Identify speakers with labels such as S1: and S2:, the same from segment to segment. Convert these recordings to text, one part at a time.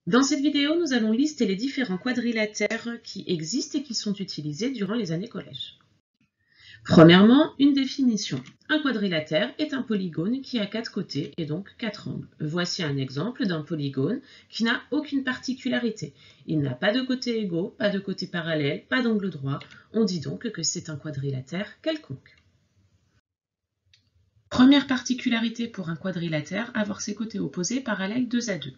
S1: Dans cette vidéo, nous allons lister les différents quadrilatères qui existent et qui sont utilisés durant les années collège. Premièrement, une définition. Un quadrilatère est un polygone qui a 4 côtés et donc 4 angles. Voici un exemple d'un polygone qui n'a aucune particularité. Il n'a pas de côtés égaux, pas de côtés parallèles, pas d'angle droit. On dit donc que c'est un quadrilatère quelconque. Première particularité pour un quadrilatère, avoir ses côtés opposés parallèles 2 à 2.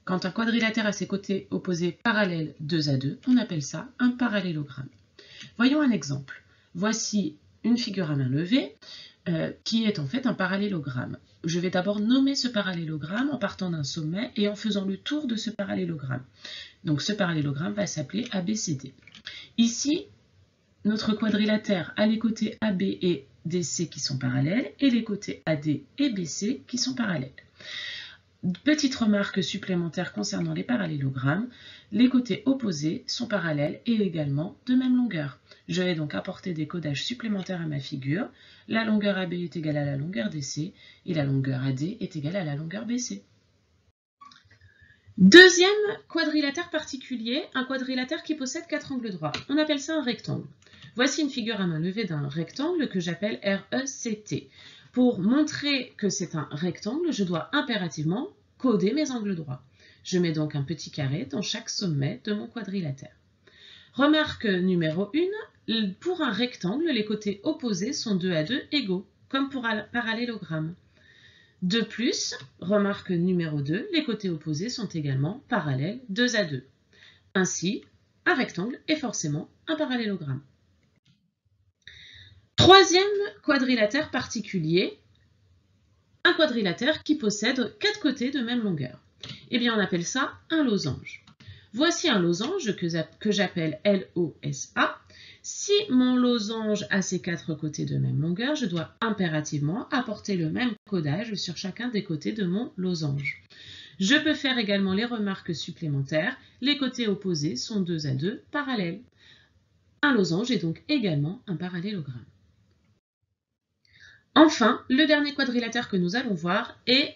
S1: Quand un quadrilatère a ses côtés opposés parallèles 2 à 2, on appelle ça un parallélogramme. Voyons un exemple. Voici une figure à main levée qui est en fait un parallélogramme. Je vais d'abord nommer ce parallélogramme en partant d'un sommet et en faisant le tour de ce parallélogramme. Donc ce parallélogramme va s'appeler ABCD. Ici, notre quadrilatère a les côtés AB et DC qui sont parallèles et les côtés AD et BC qui sont parallèles. Petite remarque supplémentaire concernant les parallélogrammes, les côtés opposés sont parallèles et également de même longueur. Je vais donc apporter des codages supplémentaires à ma figure. La longueur AB est égale à la longueur DC et la longueur AD est égale à la longueur BC. Deuxième quadrilatère particulier, un quadrilatère qui possède 4 angles droits. On appelle ça un rectangle. Voici une figure à main levée d'un rectangle que j'appelle RECT. Pour montrer que c'est un rectangle, je dois impérativement coder mes angles droits. Je mets donc un petit carré dans chaque sommet de mon quadrilatère. Remarque numéro 1, pour un rectangle, les côtés opposés sont 2 à 2 égaux, comme pour un parallélogramme. De plus, remarque numéro 2, les côtés opposés sont également parallèles 2 à 2. Ainsi, un rectangle est forcément un parallélogramme. Troisième quadrilatère particulier, un quadrilatère qui possède 4 côtés de même longueur. Eh bien, on appelle ça un losange. Voici un losange que j'appelle LOSA. Si mon losange a ses 4 côtés de même longueur, je dois impérativement apporter le même codage sur chacun des côtés de mon losange. Je peux faire également les remarques supplémentaires. Les côtés opposés sont 2 à 2 parallèles. Un losange est donc également un parallélogramme. Enfin, le dernier quadrilatère que nous allons voir est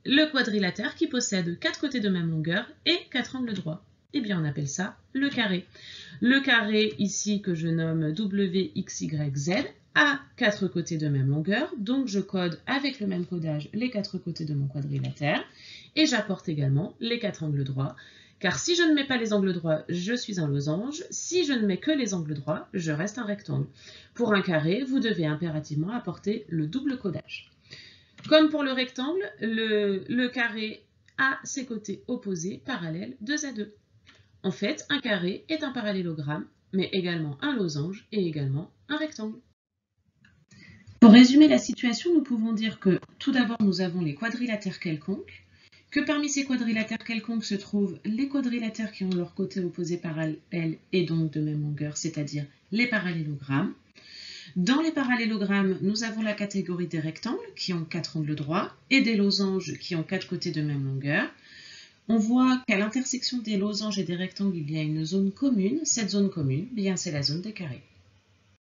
S1: le quadrilatère qui possède 4 côtés de même longueur et 4 angles droits. Eh bien, on appelle ça le carré. Le carré, ici, que je nomme WXYZ, a 4 côtés de même longueur, donc je code avec le même codage les 4 côtés de mon quadrilatère, et j'apporte également les 4 angles droits, car si je ne mets pas les angles droits, je suis un losange. Si je ne mets que les angles droits, je reste un rectangle. Pour un carré, vous devez impérativement apporter le double codage. Comme pour le rectangle, le carré a ses côtés opposés parallèles 2 à 2. En fait, un carré est un parallélogramme, mais également un losange et également un rectangle. Pour résumer la situation, nous pouvons dire que tout d'abord, nous avons les quadrilatères quelconques, que parmi ces quadrilatères quelconques se trouvent les quadrilatères qui ont leurs côtés opposés parallèles et donc de même longueur, c'est-à-dire les parallélogrammes. Dans les parallélogrammes, nous avons la catégorie des rectangles qui ont 4 angles droits et des losanges qui ont 4 côtés de même longueur. On voit qu'à l'intersection des losanges et des rectangles, il y a une zone commune. Cette zone commune, bien, c'est la zone des carrés.